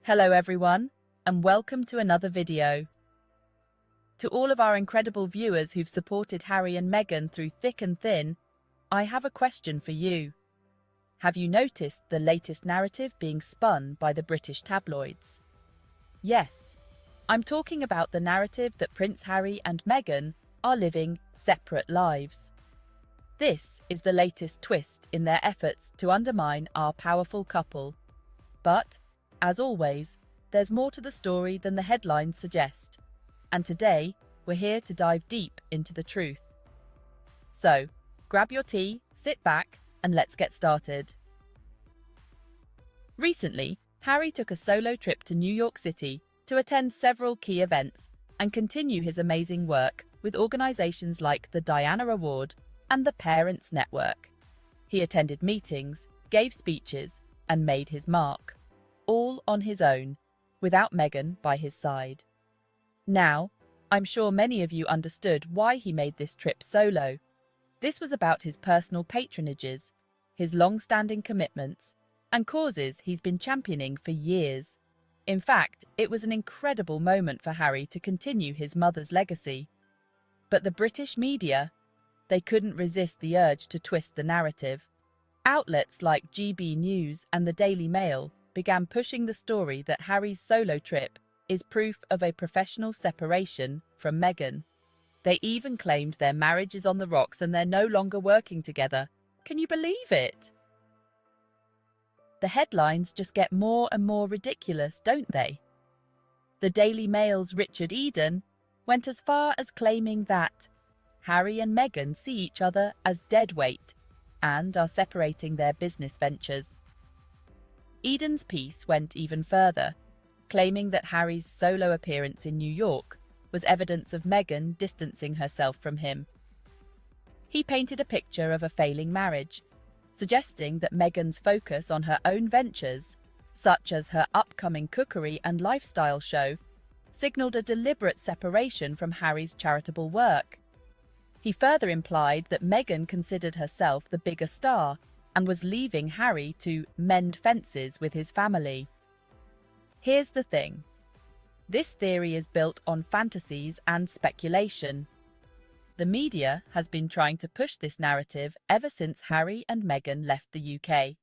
Hello everyone, and welcome to another video. To all of our incredible viewers who've supported Harry and Meghan through thick and thin, I have a question for you. Have you noticed the latest narrative being spun by the British tabloids? Yes, I'm talking about the narrative that Prince Harry and Meghan are living separate lives. This is the latest twist in their efforts to undermine our powerful couple. But, as always, there's more to the story than the headlines suggest. And today, we're here to dive deep into the truth. So, grab your tea, sit back, and let's get started. Recently, Harry took a solo trip to New York City to attend several key events and continue his amazing work with organizations like the Diana Award and the Parents Network. He attended meetings, gave speeches, and made his mark, all on his own, without Meghan by his side. Now, I'm sure many of you understood why he made this trip solo. This was about his personal patronages, his long-standing commitments, and causes he's been championing for years. In fact, it was an incredible moment for Harry to continue his mother's legacy. But the British media, they couldn't resist the urge to twist the narrative. Outlets like GB News and the Daily Mail began pushing the story that Harry's solo trip is proof of a professional separation from Meghan. They even claimed their marriage is on the rocks and they're no longer working together. Can you believe it? The headlines just get more and more ridiculous, don't they? The Daily Mail's Richard Eden went as far as claiming that Harry and Meghan see each other as deadweight and are separating their business ventures. Eden's piece went even further, claiming that Harry's solo appearance in New York was evidence of Meghan distancing herself from him. He painted a picture of a failing marriage, suggesting that Meghan's focus on her own ventures, such as her upcoming cookery and lifestyle show, signaled a deliberate separation from Harry's charitable work. He further implied that Meghan considered herself the bigger star and was leaving Harry to mend fences with his family. Here's the thing. This theory is built on fantasies and speculation. The media has been trying to push this narrative ever since Harry and Meghan left the UK.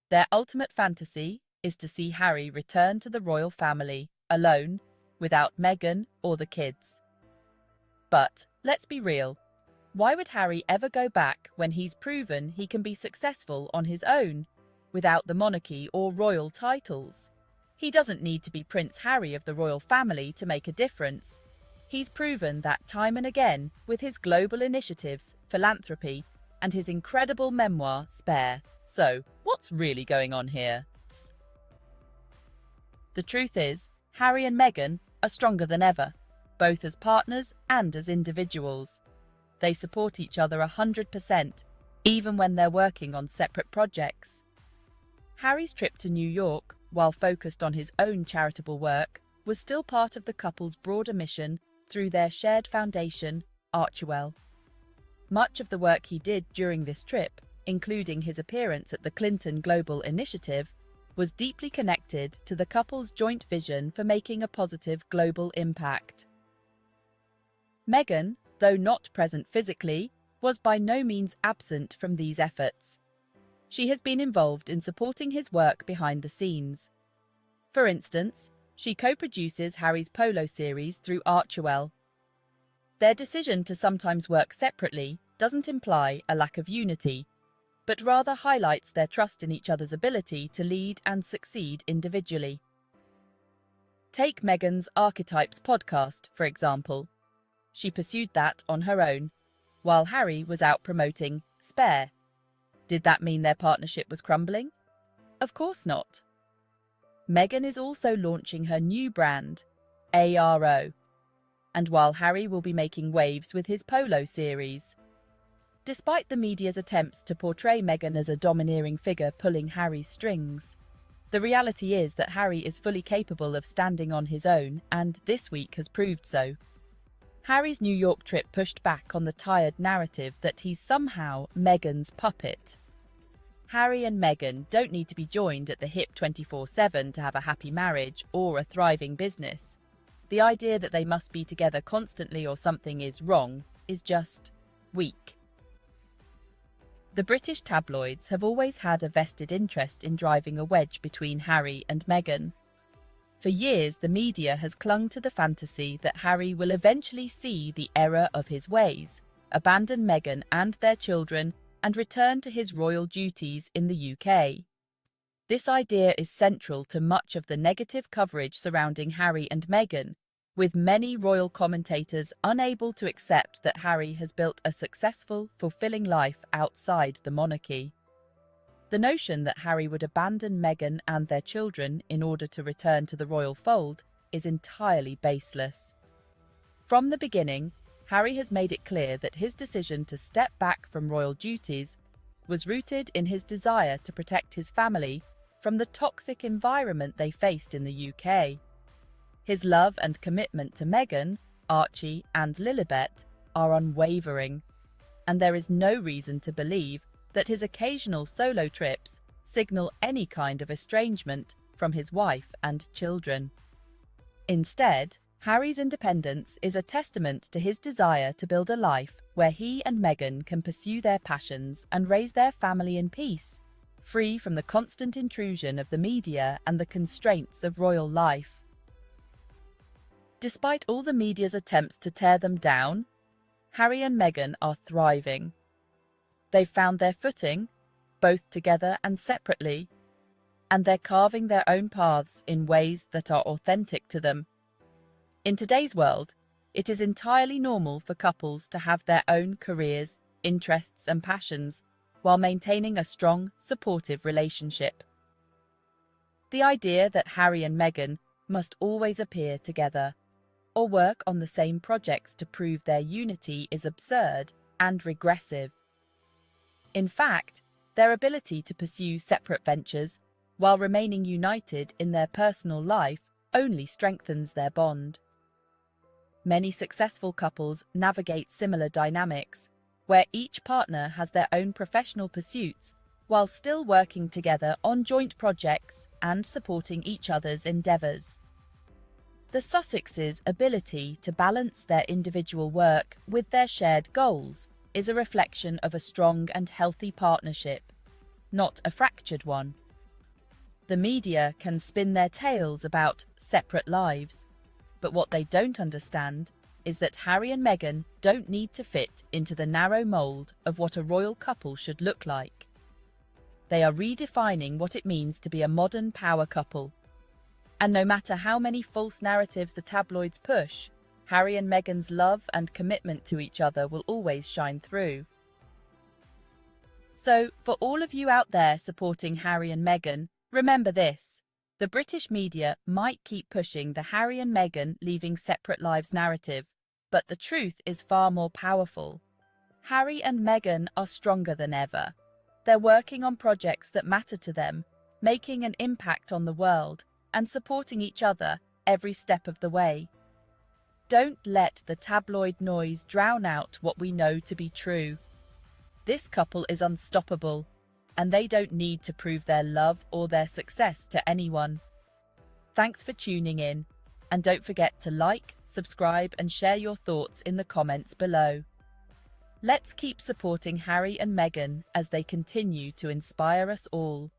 Their ultimate fantasy is to see Harry return to the royal family, alone, without Meghan or the kids. But, let's be real. Why would Harry ever go back when he's proven he can be successful on his own, without the monarchy or royal titles? He doesn't need to be Prince Harry of the royal family to make a difference. He's proven that time and again with his global initiatives, philanthropy, and his incredible memoir, Spare. So, what's really going on here? The truth is, Harry and Meghan are stronger than ever, both as partners and as individuals. They support each other 100%, even when they're working on separate projects. Harry's trip to New York, while focused on his own charitable work, was still part of the couple's broader mission through their shared foundation, Archewell. Much of the work he did during this trip, including his appearance at the Clinton Global Initiative, was deeply connected to the couple's joint vision for making a positive global impact. Meghan, though not present physically, was by no means absent from these efforts. She has been involved in supporting his work behind the scenes. For instance, she co-produces Harry's polo series through Archewell. Their decision to sometimes work separately doesn't imply a lack of unity, but rather highlights their trust in each other's ability to lead and succeed individually. Take Meghan's Archetypes podcast, for example. She pursued that on her own, while Harry was out promoting Spare. Did that mean their partnership was crumbling? Of course not. Meghan is also launching her new brand, ARO, and while Harry will be making waves with his polo series. Despite the media's attempts to portray Meghan as a domineering figure pulling Harry's strings, the reality is that Harry is fully capable of standing on his own, and this week has proved so. Harry's New York trip pushed back on the tired narrative that he's somehow Meghan's puppet. Harry and Meghan don't need to be joined at the hip 24/7 to have a happy marriage or a thriving business. The idea that they must be together constantly or something is wrong is just weak. The British tabloids have always had a vested interest in driving a wedge between Harry and Meghan. For years, the media has clung to the fantasy that Harry will eventually see the error of his ways, abandon Meghan and their children, and return to his royal duties in the UK. This idea is central to much of the negative coverage surrounding Harry and Meghan, with many royal commentators unable to accept that Harry has built a successful, fulfilling life outside the monarchy. The notion that Harry would abandon Meghan and their children in order to return to the royal fold is entirely baseless. From the beginning, Harry has made it clear that his decision to step back from royal duties was rooted in his desire to protect his family from the toxic environment they faced in the UK. His love and commitment to Meghan, Archie, and Lilibet are unwavering, and there is no reason to believe that his occasional solo trips signal any kind of estrangement from his wife and children. Instead, Harry's independence is a testament to his desire to build a life where he and Meghan can pursue their passions and raise their family in peace, free from the constant intrusion of the media and the constraints of royal life. Despite all the media's attempts to tear them down, Harry and Meghan are thriving. They've found their footing, both together and separately, and they're carving their own paths in ways that are authentic to them. In today's world, it is entirely normal for couples to have their own careers, interests, and passions while maintaining a strong, supportive relationship. The idea that Harry and Meghan must always appear together or work on the same projects to prove their unity is absurd and regressive. In fact, their ability to pursue separate ventures while remaining united in their personal life only strengthens their bond. Many successful couples navigate similar dynamics, where each partner has their own professional pursuits while still working together on joint projects and supporting each other's endeavours. The Sussexes' ability to balance their individual work with their shared goals is a reflection of a strong and healthy partnership, not a fractured one. The media can spin their tales about separate lives, but what they don't understand is that Harry and Meghan don't need to fit into the narrow mould of what a royal couple should look like. They are redefining what it means to be a modern power couple. And no matter how many false narratives the tabloids push, Harry and Meghan's love and commitment to each other will always shine through. So, for all of you out there supporting Harry and Meghan, remember this. The British media might keep pushing the Harry and Meghan leaving separate lives narrative, but the truth is far more powerful. Harry and Meghan are stronger than ever. They're working on projects that matter to them, making an impact on the world, and supporting each other every step of the way. Don't let the tabloid noise drown out what we know to be true. This couple is unstoppable, and they don't need to prove their love or their success to anyone. Thanks for tuning in, and don't forget to like, subscribe, and share your thoughts in the comments below. Let's keep supporting Harry and Meghan as they continue to inspire us all.